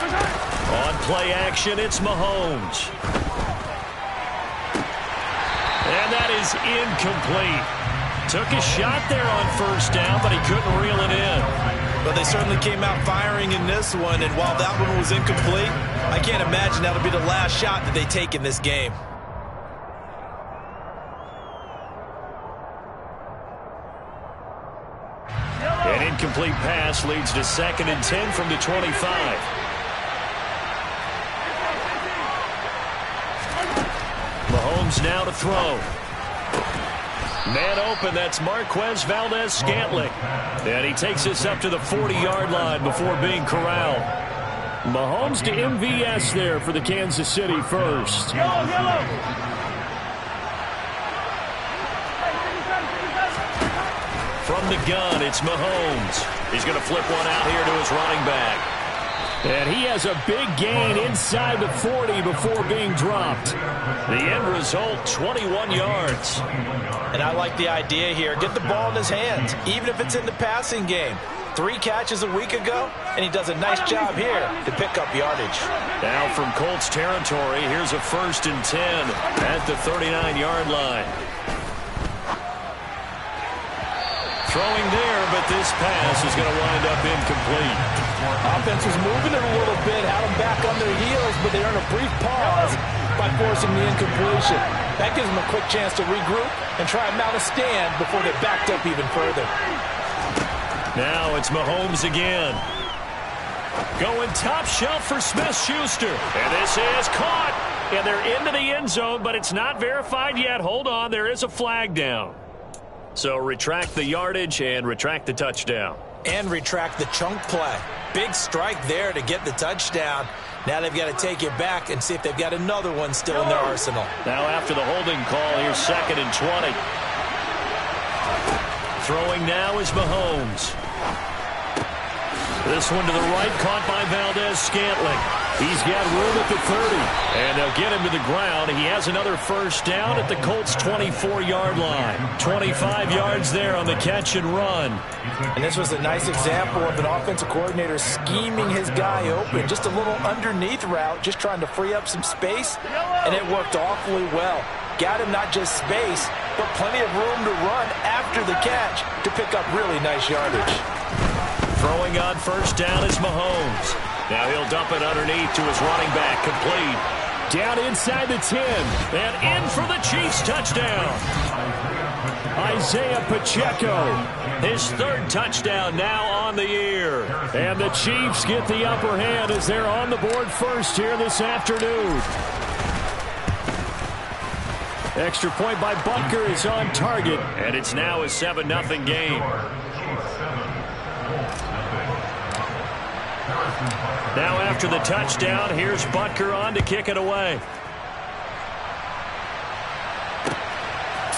On play action, it's Mahomes. And that is incomplete. Took a shot there on first down, but he couldn't reel it in. But they certainly came out firing in this one, and while that one was incomplete, I can't imagine that'll be the last shot that they take in this game. An incomplete pass leads to 2nd and 10 from the 25. Mahomes now to throw. Man open, that's Marquez Valdez-Scantling. And he takes us up to the 40-yard line before being corralled. Mahomes to MVS there for the Kansas City first. From the gun, it's Mahomes. He's going to flip one out here to his running back. And he has a big gain inside the 40 before being dropped. The end result, 21 yards. And I like the idea here. Get the ball in his hands, even if it's in the passing game. 3 catches a week ago, and he does a nice job here to pick up yardage. Now from Colts territory, here's a 1st and 10 at the 39-yard line. Throwing there, but this pass is going to wind up incomplete. Offense was moving it a little bit, had them back on their heels, but they earned a brief pause by forcing the incompletion. That gives them a quick chance to regroup and try and mount a stand before they backed up even further. Now it's Mahomes again. Going top shelf for Smith-Schuster. And this is caught. And they're into the end zone, but it's not verified yet. Hold on, there is a flag down. So retract the yardage and retract the touchdown. And retract the chunk play. Big strike there to get the touchdown. Now they've got to take it back and see if they've got another one still in their arsenal. Now after the holding call, here's 2nd and 20. Throwing now is Mahomes. This one to the right, caught by Valdez-Scantling. He's got room at the 30. And they'll get him to the ground. He has another first down at the Colts' 24-yard line. 25 yards there on the catch and run. And this was a nice example of an offensive coordinator scheming his guy open. Just a little underneath route, just trying to free up some space. And it worked awfully well. Got him not just space, but plenty of room to run after the catch to pick up really nice yardage. Throwing on first down is Mahomes. Now he'll dump it underneath to his running back, complete. Down inside the 10, and in for the Chiefs touchdown. Isaiah Pacheco, his 3rd touchdown now on the year. And the Chiefs get the upper hand as they're on the board first here this afternoon. Extra point by Butker is on target, and it's now a 7-0 game. Now after the touchdown, here's Butker on to kick it away.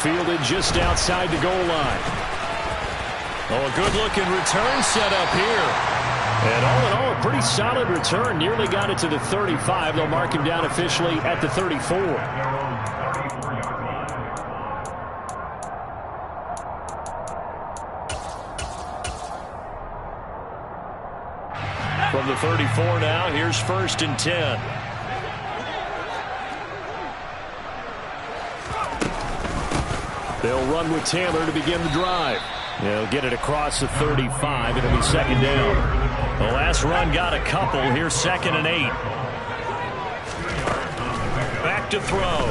Fielded just outside the goal line. Oh, a good-looking return set up here. And all in all, a pretty solid return. Nearly got it to the 35. They'll mark him down officially at the 34. From the 34 now, here's 1st and 10. They'll run with Taylor to begin the drive. They'll get it across the 35. It'll be 2nd down. The last run got a couple. Here's 2nd and 8. Back to throw.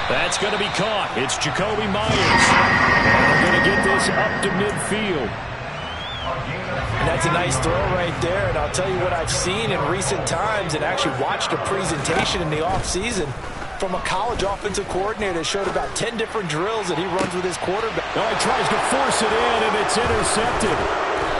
That's going to be caught. It's Jacoby Myers. They're going to get this up to midfield. And that's a nice throw right there. And I'll tell you what I've seen in recent times and actually watched a presentation in the offseason from a college offensive coordinator that showed about 10 different drills that he runs with his quarterback. Oh, he tries to force it in, and it's intercepted.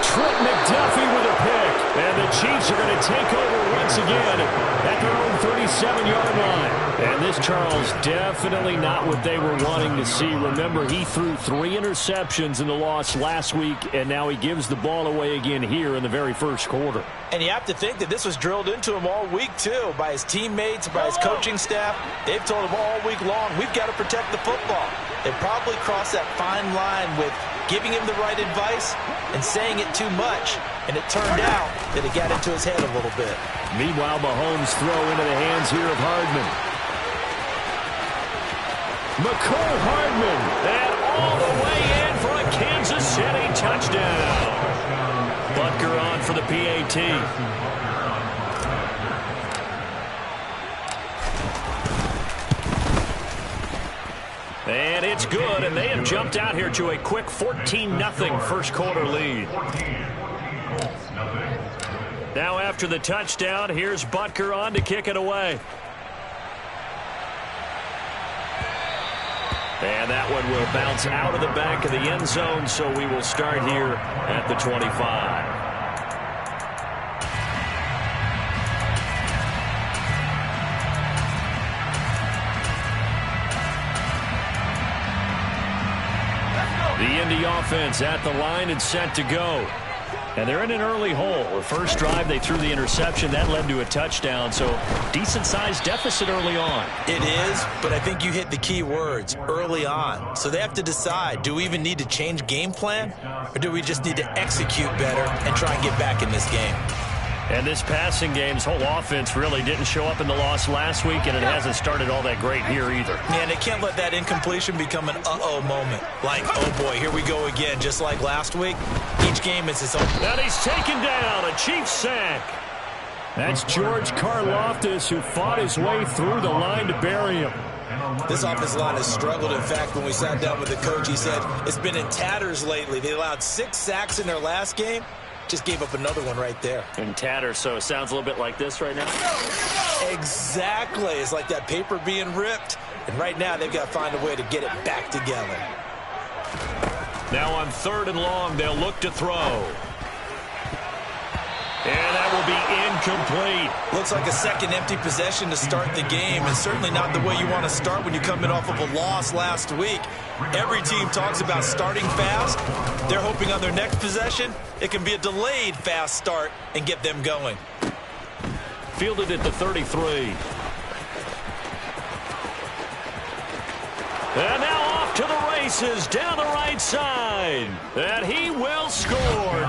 Trent McDuffie with a pick. And the Chiefs are going to take over once again at their own 37-yard line. And this, Charles, definitely not what they were wanting to see. Remember, he threw 3 interceptions in the loss last week, and now he gives the ball away again here in the very first quarter. And you have to think that this was drilled into him all week, too, by his teammates, by his coaching staff. They've told him all week long, we've got to protect the football. They probably crossed that fine line with giving him the right advice and saying it too much. And it turned out that it got into his head a little bit. Meanwhile, Mahomes throw into the hands here of Hardman. McCole Hardman, and all the way in for a Kansas City touchdown. Butker on for the PAT. And it's good, and they have jumped out here to a quick 14-0 first quarter lead. Now after the touchdown, here's Butker on to kick it away. And that one will bounce out of the back of the end zone, so we will start here at the 25. The Indy offense at the line and set to go. And they're in an early hole. The first drive, they threw the interception. That led to a touchdown, so decent-sized deficit early on. It is, but I think you hit the key words, early on. So they have to decide, do we even need to change game plan, or do we just need to execute better and try and get back in this game? And this passing game's whole offense really didn't show up in the loss last week, and it hasn't started all that great here either. Yeah, and they can't let that incompletion become an uh-oh moment. Like, oh boy, here we go again, just like last week. Each game is its own. And he's taken down, a Chiefs sack. That's George Karlaftis, who fought his way through the line to bury him. This offensive line has struggled. In fact, when we sat down with the coach, he said it's been in tatters lately. They allowed 6 sacks in their last game. Just gave up another one right there. In tatters, so it sounds a little bit like this right now? Exactly. It's like that paper being ripped. And right now, they've got to find a way to get it back together. Now on 3rd and long, they'll look to throw. And that will be incomplete. Looks like a second empty possession to start the game, and certainly not the way you want to start when you come in off of a loss last week. Every team talks about starting fast. They're hoping on their next possession, it can be a delayed fast start and get them going. Fielded at the 33. And now off to the races down the right side. And he will score.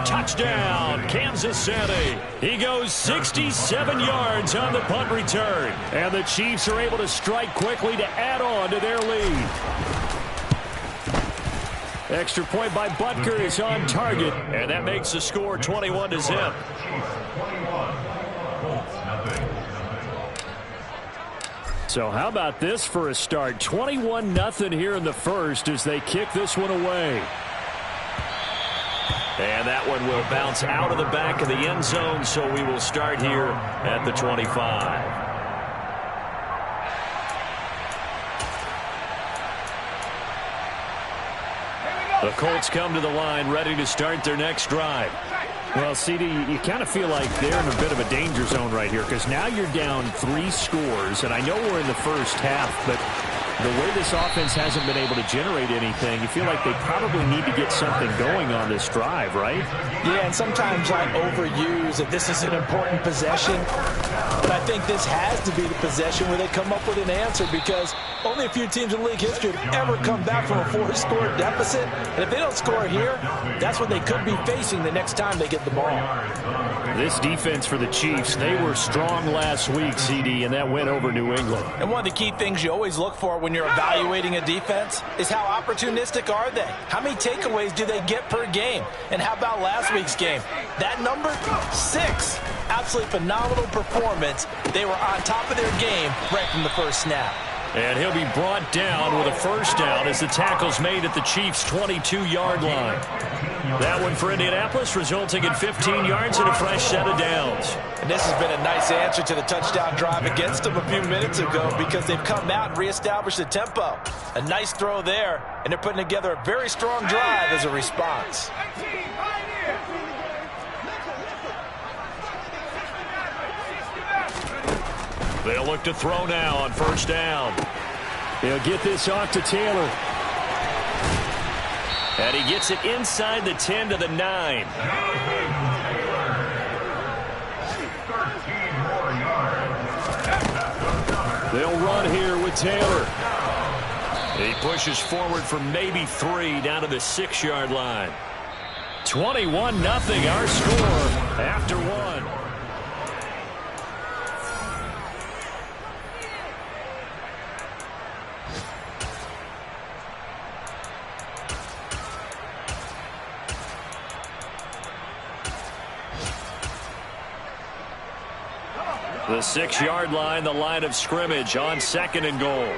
Touchdown, Kansas City. He goes 67 yards on the punt return. And the Chiefs are able to strike quickly to add on to their lead. Extra point by Butker is on target. And that makes the score 21-0. So how about this for a start? 21-0 here in the first as they kick this one away. And that one will bounce out of the back of the end zone, so we will start here at the 25. The Colts come to the line ready to start their next drive. Well, CD, you kind of feel like they're in a bit of a danger zone right here because now you're down 3 scores, and I know we're in the first half, but the way this offense hasn't been able to generate anything, you feel like they probably need to get something going on this drive, right? Yeah, and sometimes I overuse that this is an important possession, but I think this has to be the possession where they come up with an answer because only a few teams in league history have ever come back from a 4-score deficit, and if they don't score here, that's what they could be facing the next time they get the ball. This defense for the Chiefs, they were strong last week, CD, and that went over New England. And one of the key things you always look for when you're evaluating a defense is how opportunistic are they? How many takeaways do they get per game? And how about last week's game? That number, 6. Absolutely phenomenal performance. They were on top of their game right from the first snap. And he'll be brought down with a first down as the tackle's made at the Chiefs' 22-yard line. That one for Indianapolis, resulting in 15 yards and a fresh set of downs. And this has been a nice answer to the touchdown drive against them a few minutes ago because they've come out and reestablished the tempo. A nice throw there, and they're putting together a very strong drive as a response. They'll look to throw now on first down. He'll get this off to Taylor. And he gets it inside the 10 to the 9. They'll run here with Taylor. He pushes forward for maybe 3 down to the 6-yard line. 21-0 our score after 1. The 6-yard line, the line of scrimmage on 2nd and goal.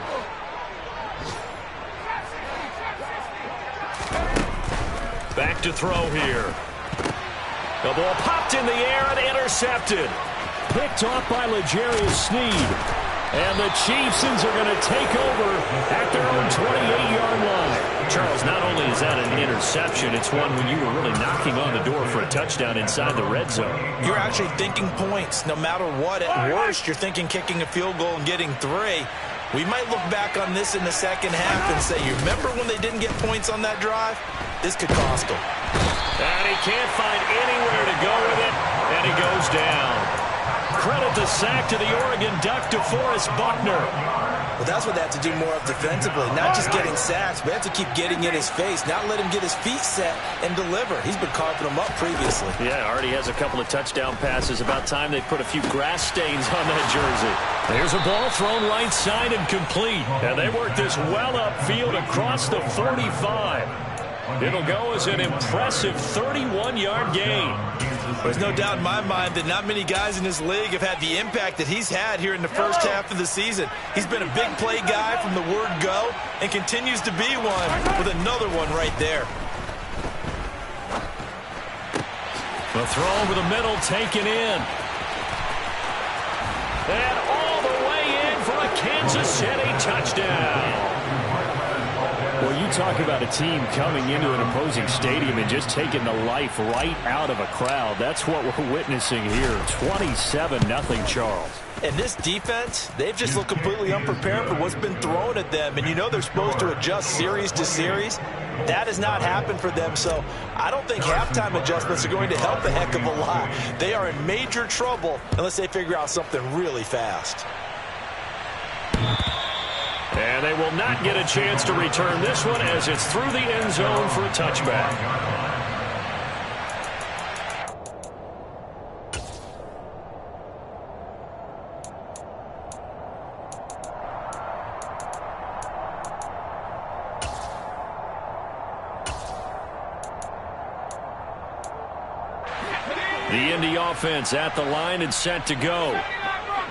Back to throw here. The ball popped in the air and intercepted. Picked off by L'Jarius Sneed. And the Chiefs are going to take over at their own 28-yard line. Charles, not only is that an interception, it's one when you were really knocking on the door for a touchdown inside the red zone. You're actually thinking points. No matter what, at worst, you're thinking kicking a field goal and getting 3. We might look back on this in the second half and say, you remember when they didn't get points on that drive? This could cost them. And he can't find anywhere to go with it, and he goes down. Credit the sack to the Oregon Duck, DeForest Buckner. Well, that's what they have to do more of defensively. Not just getting sacks, but they have to keep getting in his face, not let him get his feet set and deliver. He's been carving them up previously. Yeah, already has a couple of touchdown passes. About time they put a few grass stains on that jersey. There's a ball thrown right side and complete. And they work this well upfield across the 45. It'll go as an impressive 31-yard gain. There's no doubt in my mind that not many guys in this league have had the impact that he's had here in the first half of the season. He's been a big play guy from the word go and continues to be one with another one right there. The throw over the middle taken in. And all the way in for a Kansas City touchdown. Well, you talk about a team coming into an opposing stadium and just taking the life right out of a crowd. That's what we're witnessing here. 27-0 Charles. And this defense, they've just looked completely unprepared for what's been thrown at them. And you know they're supposed to adjust series to series. That has not happened for them, so I don't think halftime adjustments are going to help a heck of a lot. They are in major trouble unless they figure out something really fast. And they will not get a chance to return this one as it's through the end zone for a touchback. The Indy offense at the line and set to go.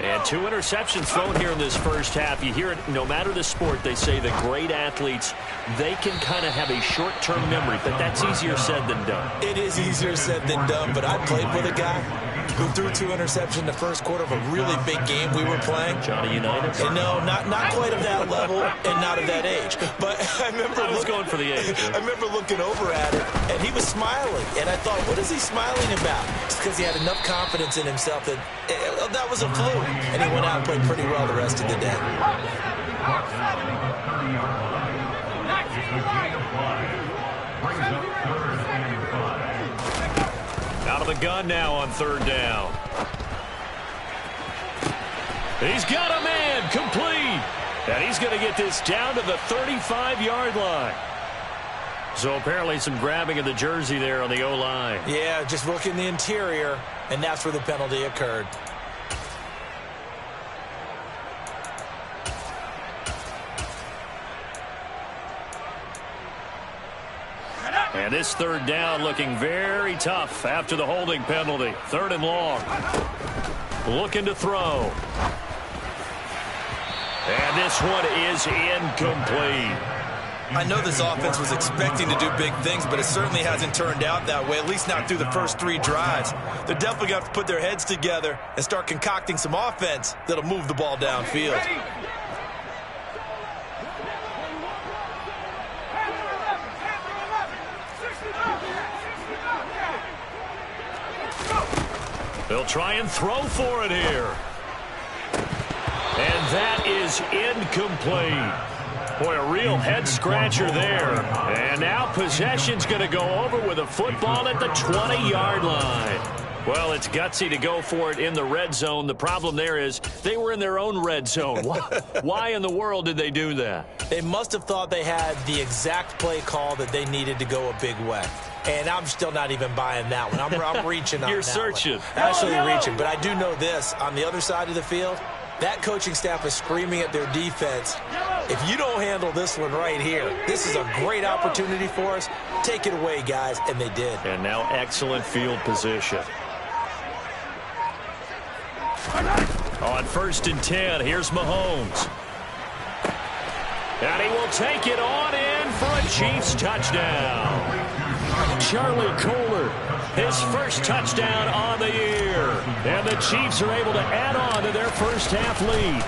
And 2 interceptions thrown here in this first half. You hear it, no matter the sport, they say that great athletes, they can kind of have a short-term memory, but that's easier said than done. It is easier said than done, but I played with a guy who threw 2 interceptions in the first quarter of a really big game we were playing. Johnny Unitas? And no, not quite of that level and not of that age. But I remember going for the age. I remember looking over at it, and he was smiling. And I thought, what is he smiling about? It's because he had enough confidence in himself that that was a fluke. And he went out and played pretty well the rest of the day. Out of the gun now on 3rd down. He's got a man complete. And he's going to get this down to the 35-yard line. So apparently some grabbing of the jersey there on the O-line. Yeah, just look in the interior, and that's where the penalty occurred. And this 3rd down looking very tough after the holding penalty. 3rd and long. Looking to throw. And this one is incomplete. I know this offense was expecting to do big things, but it certainly hasn't turned out that way, at least not through the first 3 drives. They're definitely going to have to put their heads together and start concocting some offense that'll move the ball downfield. They'll try and throw for it here. And that is incomplete. Boy, a real head-scratcher there. And now possession's going to go over with a football at the 20-yard line. Well, it's gutsy to go for it in the red zone. The problem there is they were in their own red zone. Why in the world did they do that? They must have thought they had the exact play call that they needed to go a big way. And I'm still not even buying that one. I'm reaching on You're that searching. one. Actually reaching. But I do know this. On the other side of the field, that coaching staff is screaming at their defense, if you don't handle this one right here, this is a great opportunity for us. Take it away, guys. And they did. And now excellent field position. On 1st and 10, here's Mahomes. And he will take it on in for a Chiefs touchdown. Charlie Kohler, his first touchdown on the year. And the Chiefs are able to add on to their first half lead.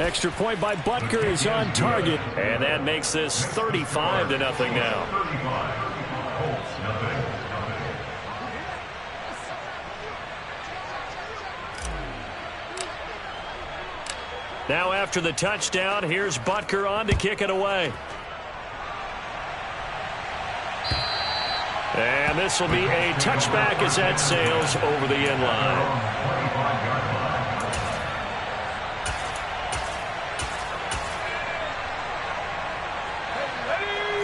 Extra point by Butker is on target. And that makes this 35-0 now. Now after the touchdown, here's Butker on to kick it away. And this will be a touchback as that sails over the end line.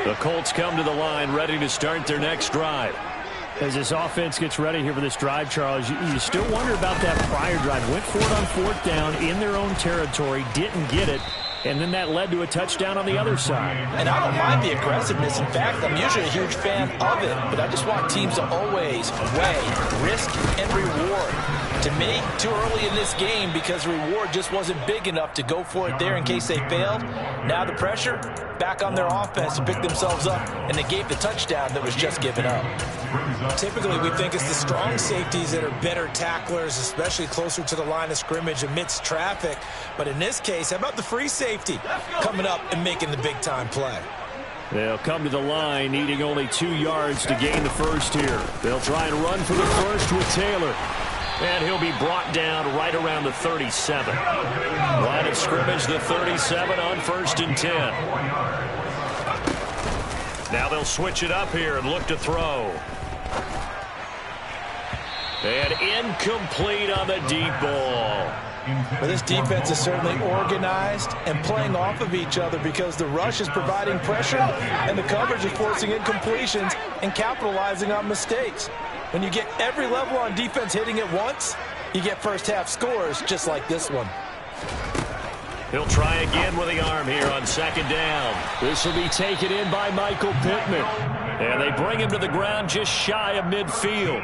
The Colts come to the line ready to start their next drive. As this offense gets ready here for this drive, Charles, you still wonder about that prior drive. Went for it on 4th down in their own territory, didn't get it, and then that led to a touchdown on the other side. And I don't mind the aggressiveness. In fact, I'm usually a huge fan of it, but I just want teams to always weigh risk and reward. To me, too early in this game because reward just wasn't big enough to go for it there in case they failed. Now the pressure back on their offense to pick themselves up, and they gave the touchdown that was just given up. Typically, we think it's the strong safeties that are better tacklers, especially closer to the line of scrimmage amidst traffic. But in this case, how about the free safety coming up and making the big-time play? They'll come to the line, needing only 2 yards to gain the first here. They'll try and run for the first with Taylor. And he'll be brought down right around the 37. Line of scrimmage, the 37 on 1st and 10. Now they'll switch it up here and look to throw. And incomplete on the deep ball. Well, this defense is certainly organized and playing off of each other because the rush is providing pressure and the coverage is forcing incompletions and capitalizing on mistakes. When you get every level on defense hitting at once, you get first half scores just like this one. He'll try again with the arm here on 2nd down. This will be taken in by Michael Pittman. And they bring him to the ground just shy of midfield.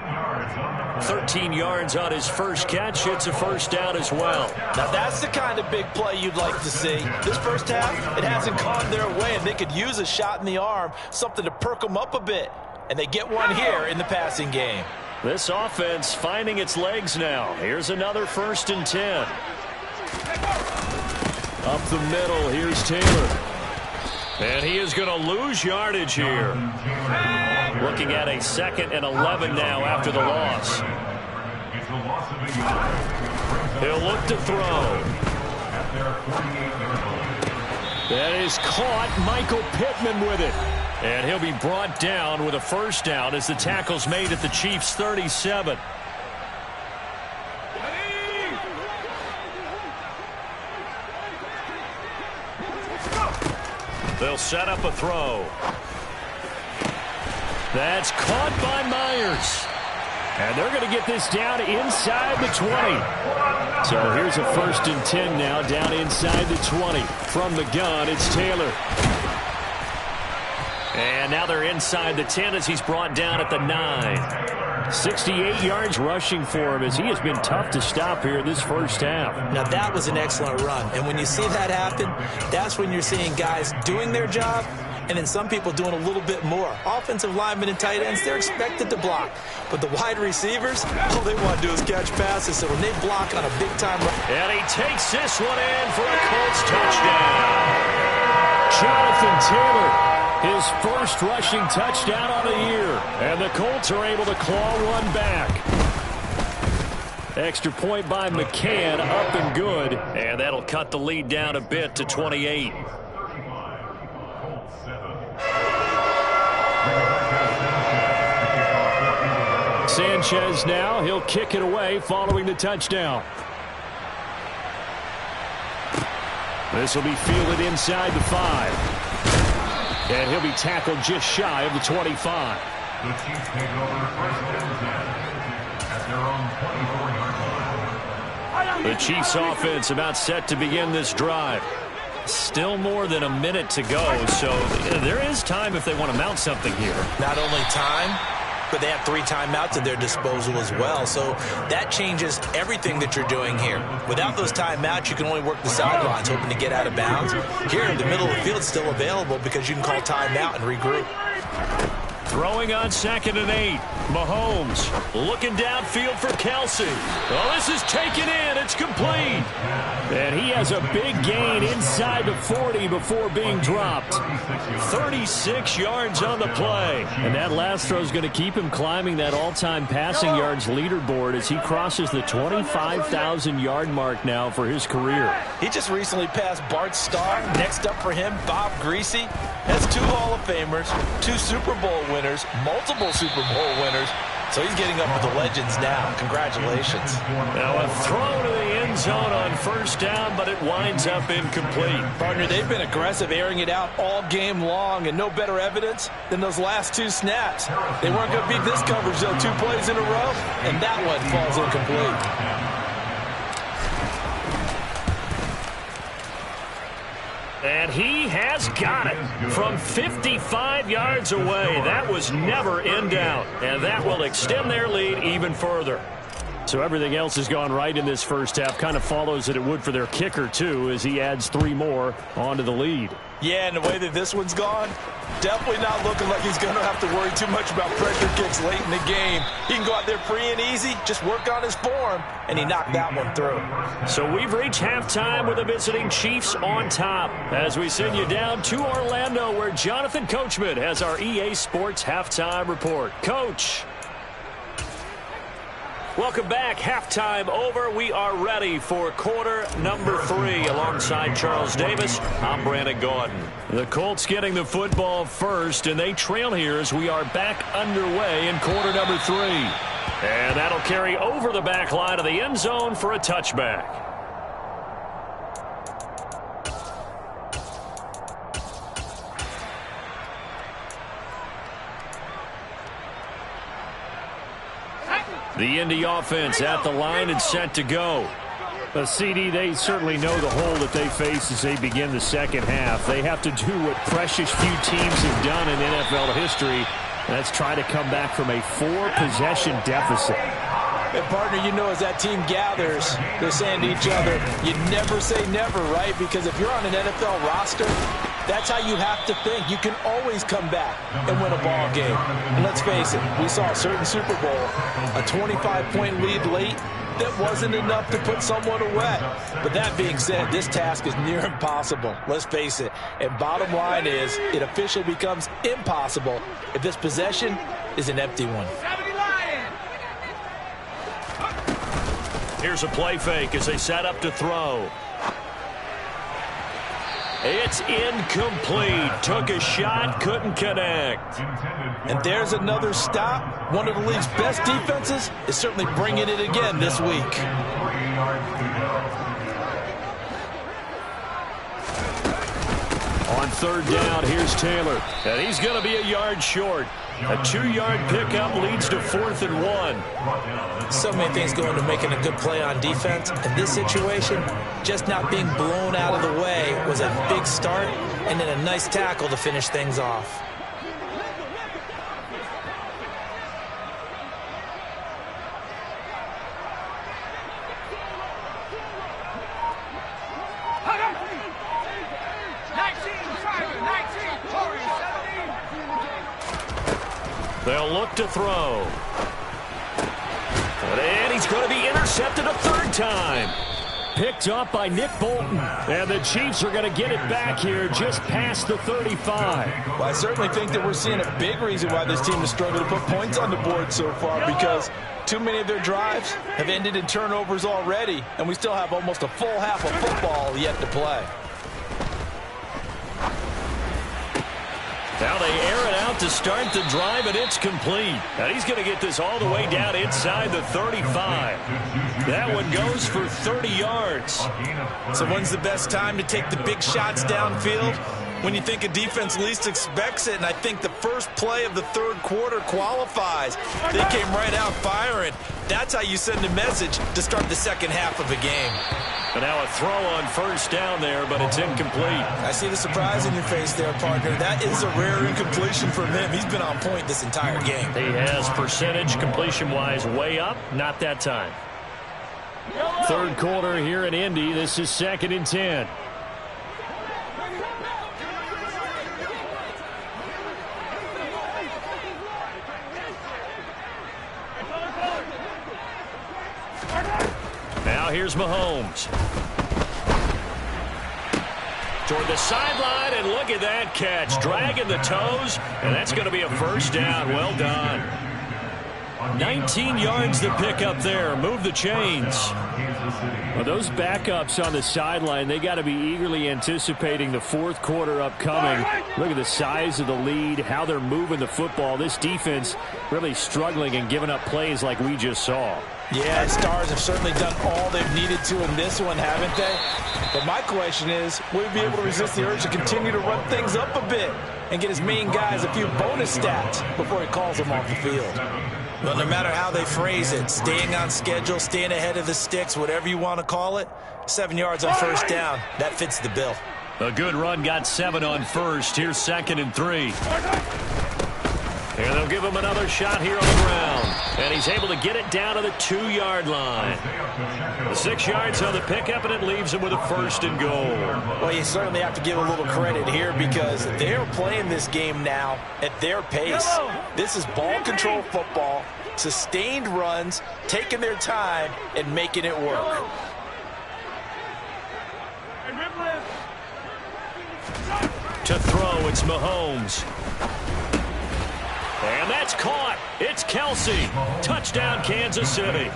13 yards on his first catch. It's a first down as well. Now that's the kind of big play you'd like to see. This first half, it hasn't gone their way, and they could use a shot in the arm, something to perk them up a bit. And they get one here in the passing game. This offense finding its legs now. Here's another 1st and 10. Up the middle, here's Taylor. And he is going to lose yardage here. Looking at a 2nd and 11 now after the loss. He'll look to throw. That is caught. Michael Pittman with it. And he'll be brought down with a first down as the tackle's made at the Chiefs' 37. They'll set up a throw. That's caught by Myers. And they're going to get this down inside the 20. So here's a 1st and 10 now down inside the 20. From the gun, it's Taylor. And now they're inside the 10 as he's brought down at the 9. 68 yards rushing for him as he has been tough to stop here this first half. Now that was an excellent run. And when you see that happen, that's when you're seeing guys doing their job and then some people doing a little bit more. Offensive linemen and tight ends, they're expected to block. But the wide receivers, all they want to do is catch passes. So when they block on a big-time run. And he takes this one in for a Colts touchdown. Jonathan Taylor. His first rushing touchdown on the year. And the Colts are able to claw one back. Extra point by McCann, up and good. And that'll cut the lead down a bit to 28. Sanchez now. He'll kick it away following the touchdown. This will be fielded inside the 5. And he'll be tackled just shy of the 25. The Chiefs take over first and 10 at their own 24-yard line. The Chiefs offense about set to begin this drive. Still more than a minute to go, so there is time if they want to mount something here. Not only time, but they have 3 timeouts at their disposal as well. So that changes everything that you're doing here. Without those timeouts, you can only work the sidelines, hoping to get out of bounds. Here, the middle of the field is still available because you can call timeout and regroup. Throwing on 2nd and 8. Mahomes looking downfield for Kelsey. Oh, this is taken in. It's complete. And he has a big gain inside the 40 before being dropped. 36 yards on the play. And that last throw is going to keep him climbing that all-time passing yards leaderboard as he crosses the 25,000-yard mark now for his career. He just recently passed Bart Starr. Next up for him, Bob Greasy. Has 2 Hall of Famers, 2 Super Bowl winners, multiple Super Bowl winners. So he's getting up with the legends now. Congratulations. Now a throw to the end zone on first down, but it winds up incomplete. Partner, they've been aggressive, airing it out all game long, and no better evidence than those last 2 snaps. They weren't going to beat this coverage, though, 2 plays in a row, and that one falls incomplete. And he has got it from 55 yards away. That was never in doubt. And that will extend their lead even further. So everything else has gone right in this first half. Kind of follows that it would for their kicker, too, as he adds 3 more onto the lead. Yeah, and the way that this one's gone, definitely not looking like he's going to have to worry too much about pressure kicks late in the game. He can go out there free and easy, just work on his form, and he knocked that one through. So we've reached halftime with the visiting Chiefs on top as we send you down to Orlando where Jonathan Coachman has our EA Sports halftime report. Coach. Welcome back. Halftime over. We are ready for quarter number 3 alongside Charles Davis. I'm Brandon Gordon. The Colts getting the football first, and they trail here as we are back underway in quarter number 3. And that'll carry over the back line of the end zone for a touchback. The Indy offense at the line and set to go. CD, they certainly know the hole that they face as they begin the second half. They have to do what precious few teams have done in NFL history. That's try to come back from a 4-possession deficit. And partner, you know, as that team gathers, they're saying to each other, you never say never, right? Because if you're on an NFL roster, that's how you have to think. You can always come back and win a ball game. And let's face it, we saw a certain Super Bowl, a 25-point lead late. That wasn't enough to put someone away. But that being said, this task is near impossible. Let's face it. And bottom line is, it officially becomes impossible if this possession is an empty one. Here's a play fake as they set up to throw. It's incomplete. Took a shot, couldn't connect. And there's another stop. One of the league's best defenses is certainly bringing it again this week. On third down, here's Taylor. And he's going to be a yard short. A 2-yard pickup leads to 4th and 1. So many things go into making a good play on defense. In this situation, just not being blown out of the way was a big start, and then a nice tackle to finish things off. They'll look to throw. And he's going to be intercepted a 3rd time. Picked up by Nick Bolton. And the Chiefs are going to get it back here just past the 35. Well, I certainly think that we're seeing a big reason why this team has struggled to put points on the board so far, because too many of their drives have ended in turnovers already, and we still have almost a full half of football yet to play. Now they air it out to start the drive, and it's complete. And he's going to get this all the way down inside the 35. That one goes for 30 yards. So when's the best time to take the big shots downfield? When you think a defense least expects it, and I think the first play of the third quarter qualifies. They came right out firing. That's how you send a message to start the second half of a game. And now a throw on first down there, but it's incomplete. I see the surprise in your face there, partner. That is a rare incompletion from him. He's been on point this entire game. He has percentage completion-wise way up, not that time. Third quarter here in Indy. This is 2nd and 10. Now here's Mahomes. Toward the sideline, and look at that catch. Dragging the toes, and that's going to be a first down. Well done. 19 yards to pick up there. Move the chains. Well, those backups on the sideline, they got to be eagerly anticipating the fourth quarter upcoming. Look at the size of the lead, how they're moving the football. This defense really struggling and giving up plays like we just saw. Yeah, Stars have certainly done all they've needed to in this one, haven't they? But my question is, will he be able to resist the urge to continue to run things up a bit and get his main guys a few bonus stats before he calls them off the field? Well, no matter how they phrase it, staying on schedule, staying ahead of the sticks, whatever you want to call it, 7 yards on first down, that fits the bill. A good run got 7 on first. Here's 2nd and 3. And they'll give him another shot here on the ground. And he's able to get it down to the 2-yard line. The 6 yards on the pickup, and it leaves him with a 1st and goal. Well, you certainly have to give a little credit here because they're playing this game now at their pace. This is ball control football, sustained runs, taking their time, and making it work. To throw, it's Mahomes. And that's caught. It's Kelsey. Touchdown, Kansas City.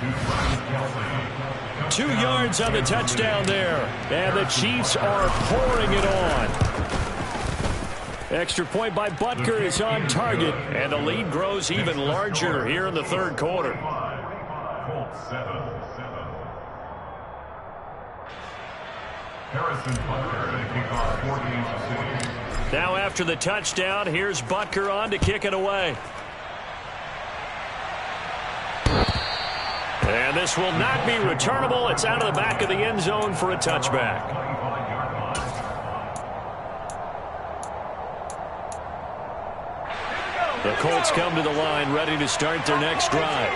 2 yards on the touchdown there. And the Chiefs are pouring it on. Extra point by Butker is on target. And the lead grows even larger here in the third quarter. Colts 7. Harrison Butker to kick off for Kansas City. Now after the touchdown, here's Butker on to kick it away. And this will not be returnable. It's out of the back of the end zone for a touchback. The Colts come to the line ready to start their next drive.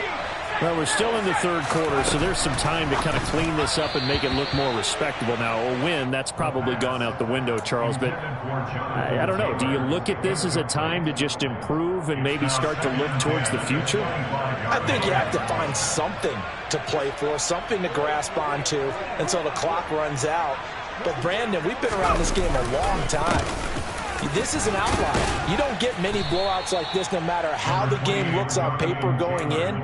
Well, we're still in the third quarter, so there's some time to kind of clean this up and make it look more respectable. Now, a win, that's probably gone out the window, Charles, but I don't know. Do you look at this as a time to just improve and maybe start to look towards the future? I think you have to find something to play for, something to grasp onto until the clock runs out. But, Brandon, we've been around this game a long time. This is an outlier. You don't get many blowouts like this no matter how the game looks on paper going in.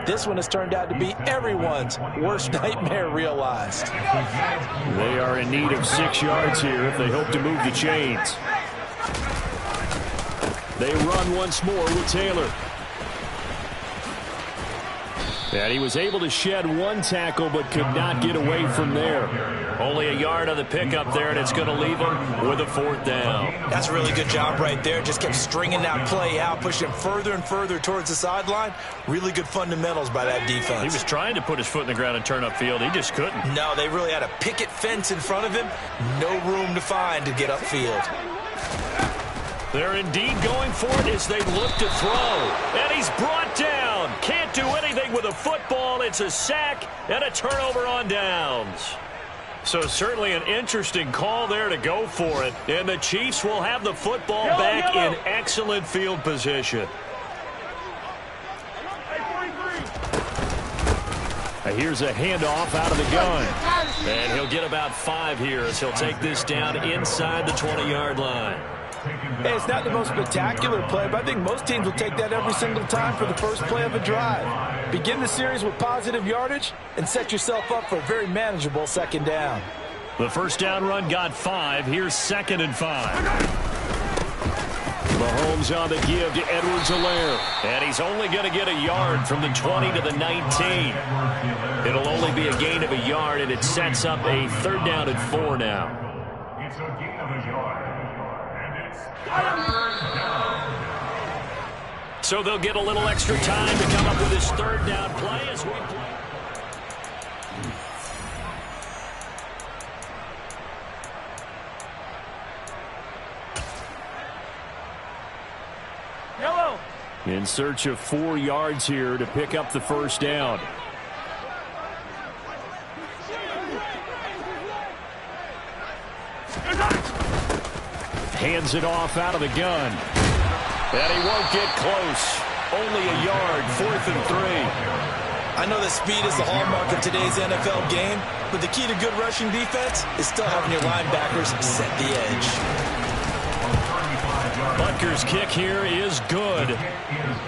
This one has turned out to be everyone's worst nightmare realized. They are in need of 6 yards here if they hope to move the chains. They run once more with Taylor. And he was able to shed one tackle but could not get away from there. Only a yard on the pickup there, and it's going to leave him with a 4th down. That's a really good job right there. Just kept stringing that play out, pushing him further and further towards the sideline. Really good fundamentals by that defense. He was trying to put his foot in the ground and turn upfield. He just couldn't. No, they really had a picket fence in front of him. No room to find to get upfield. They're indeed going for it as they look to throw. And he's brought down. Can't do anything with a football. It's a sack and a turnover on downs. So certainly an interesting call there to go for it. And the Chiefs will have the football back in excellent field position. Here's a handoff out of the gun. And he'll get about 5 here as he'll take this down inside the 20-yard line. Hey, it's not the most spectacular play, but I think most teams will take that every single time for the first play of a drive. Begin the series with positive yardage and set yourself up for a very manageable 2nd down. The first down run got 5. Here's 2nd and 5. Mahomes on the give to Edwards-Helaire. And he's only going to get a yard from the 20 to the 19. It'll only be a gain of a yard, and it sets up a 3rd down and 4 now. It's a gain of a yard. And it's 3rd down. So they'll get a little extra time to come up with his 3rd down play as we play. In search of 4 yards here to pick up the 1st down. Hands it off out of the gun. And he won't get close. Only a yard, 4th and 3. I know that speed is the hallmark of today's NFL game, but the key to good rushing defense is still having your linebackers set the edge. Butker's kick here is good.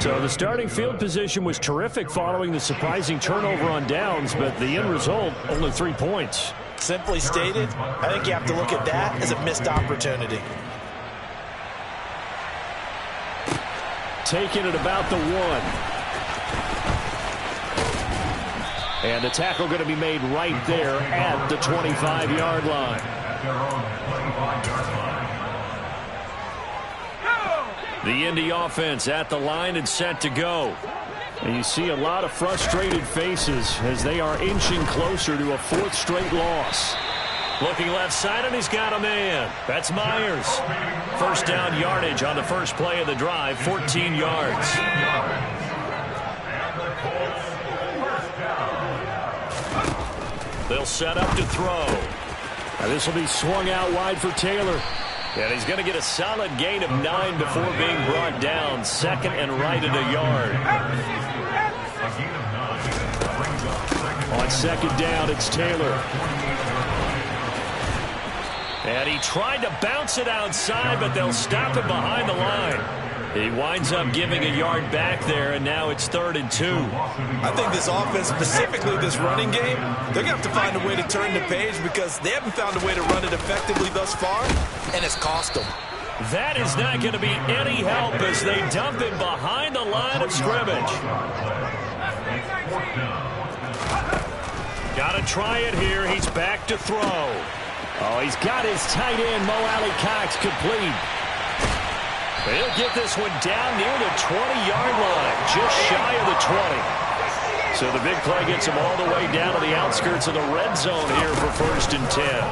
So the starting field position was terrific following the surprising turnover on downs, but the end result, only 3 points. Simply stated, I think you have to look at that as a missed opportunity. Taking it about the 1. And the tackle going to be made right there at the 25-yard line. At their own 25-yard line. The Indy offense at the line and set to go. And you see a lot of frustrated faces as they are inching closer to a 4th straight loss. Looking left side, and he's got a man. That's Myers. 1st down yardage on the first play of the drive, 14 yards. They'll set up to throw. Now this will be swung out wide for Taylor. And he's going to get a solid gain of 9 before being brought down. 2nd and right at a yard. On 2nd down, it's Taylor. And he tried to bounce it outside, but they'll stop it behind the line. He winds up giving a yard back there, and now it's 3rd and 2. I think this offense, specifically this running game, they're going to have to find a way to turn the page because they haven't found a way to run it effectively thus far, and it's cost them. That is not going to be any help as they dump it behind the line of scrimmage. Got to try it here. He's back to throw. Oh, he's got his tight end, Mo Alley-Cox, complete. He'll get this one down near the 20-yard line, just shy of the 20. So the big play gets him all the way down to the outskirts of the red zone here for 1st and 10.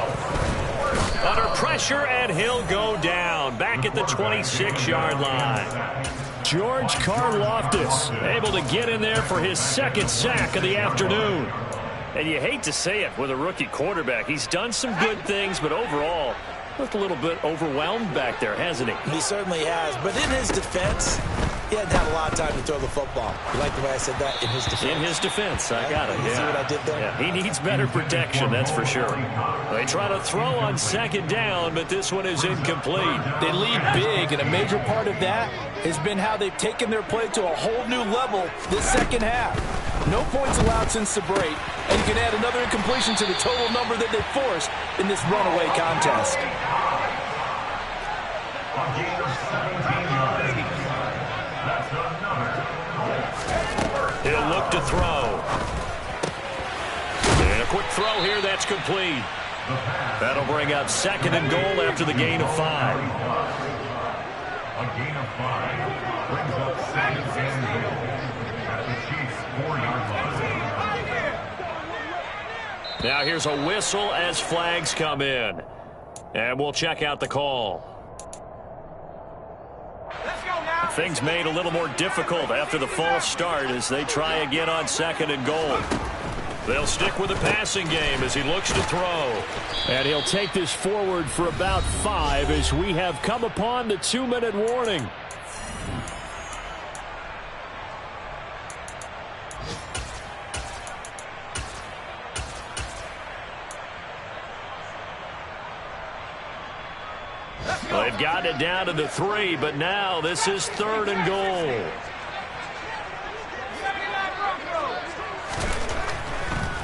Under pressure, and he'll go down, back at the 26-yard line. George Karlaftis able to get in there for his 2nd sack of the afternoon. And you hate to say it with a rookie quarterback. He's done some good things, but overall, looked a little bit overwhelmed back there, hasn't he? He certainly has. But in his defense, he hadn't had a lot of time to throw the football. You like the way I said that? In his defense. In his defense. I got it. You see what I did there? Yeah, he needs better protection, that's for sure. They try to throw on 2nd down, but this one is incomplete. They lead big, and a major part of that has been how they've taken their play to a whole new level this 2nd half. No points allowed since the break, and you can add another incompletion to the total number that they forced in this runaway contest. A gain of 17 yards. That's another. He'll look to throw. And a quick throw here, that's complete. That'll bring up 2nd and goal after the gain of 5. A gain of 5 brings up 2nd and goal at the Chiefs' 4-yard line. Now here's a whistle as flags come in. And we'll check out the call. Things made a little more difficult after the false start as they try again on 2nd and goal. They'll stick with the passing game as he looks to throw. And he'll take this forward for about 5 as we have come upon the 2-minute warning. Well, they've gotten it down to the 3, but now this is 3rd and goal.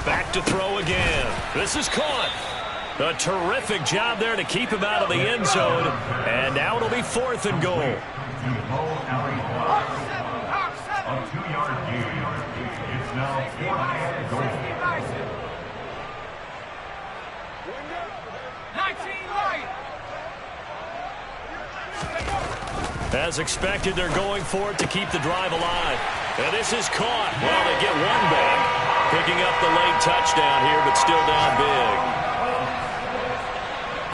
Back to throw again. This is caught. A terrific job there to keep him out of the end zone. And now it'll be 4th and goal. to Bo Alley Block. A 2-yard gain. It's now 4th and goal. As expected, they're going for it to keep the drive alive. And this is caught. Well, they get one back. Picking up the late touchdown here, but still down big.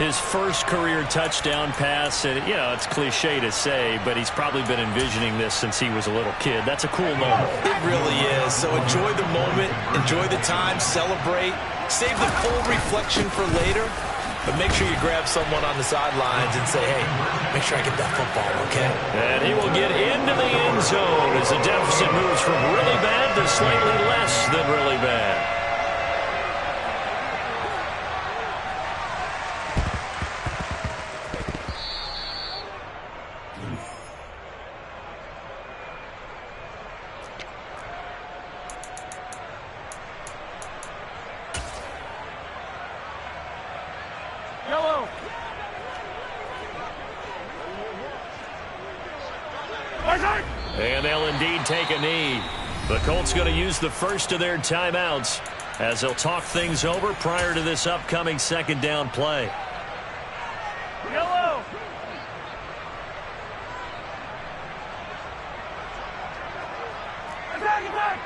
His first career touchdown pass, and, you know, it's cliche to say, but he's probably been envisioning this since he was a little kid. That's a cool moment. It really is. So enjoy the moment, enjoy the time, celebrate, save the full reflection for later. But make sure you grab someone on the sidelines and say, hey, make sure I get that football, okay? And he will get into the end zone as the deficit moves from really bad to slightly less than really bad. And they'll indeed take a knee. The Colts going to use the first of their timeouts as they'll talk things over prior to this upcoming second down play. Yellow. Attack.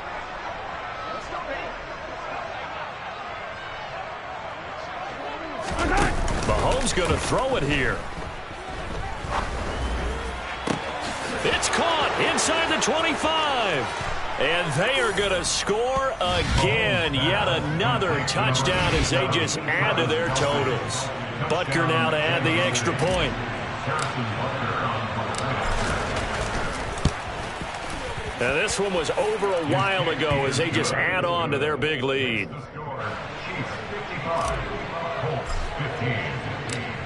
Mahomes going to throw it here. It's caught inside the 25. And they are going to score again. Yet another touchdown as they just add to their totals. Butker now to add the extra point. Now this one was over a while ago as they just add on to their big lead.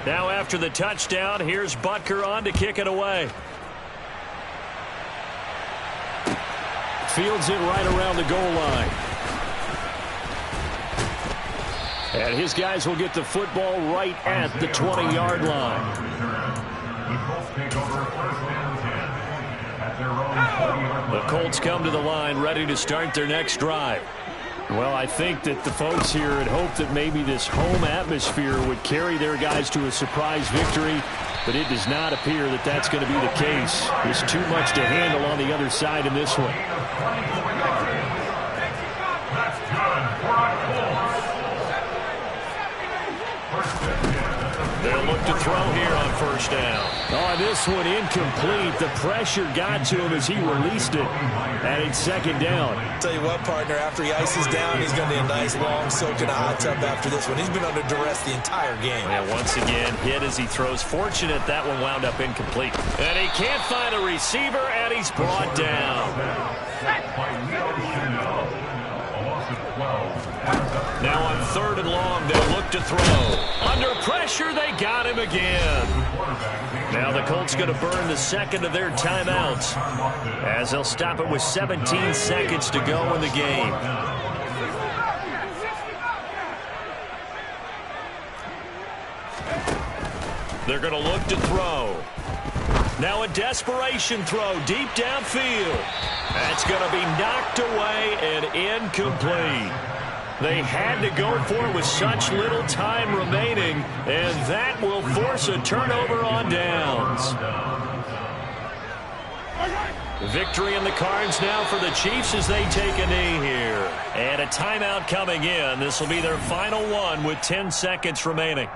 Now after the touchdown, here's Butker on to kick it away. Fields it right around the goal line. And his guys will get the football right at the 20-yard line. The Colts come to the line ready to start their next drive. Well, I think that the folks here had hoped that maybe this home atmosphere would carry their guys to a surprise victory, but it does not appear that that's going to be the case. There's too much to handle on the other side in this one. That's good for our Colts. They'll look to throw here on first down. Oh, this one incomplete. The pressure got to him as he released it. And it's second down. Tell you what, partner, after he ices down, he's going to be a nice long soak in a hot tub after this one. He's been under duress the entire game. And once again, hit as he throws. Fortunate that one wound up incomplete. And he can't find a receiver, and he's brought down. Now on third and long, they'll look to throw. Under pressure, they got him again. Now the Colts going to burn the second of their timeouts as they'll stop it with 17 seconds to go in the game. They're going to look to throw. Now a desperation throw deep downfield. That's going to be knocked away and incomplete. They had to go for it with such little time remaining, and that will force a turnover on downs. Victory in the cards now for the Chiefs as they take a knee here. And a timeout coming in. This will be their final one with 10 seconds remaining.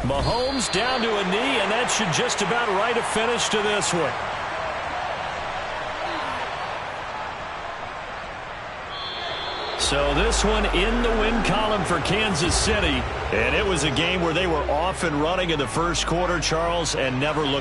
Mahomes down to a knee, and that should just about write a finish to this one. So this one in the win column for Kansas City, and it was a game where they were off and running in the first quarter, Charles, and never looked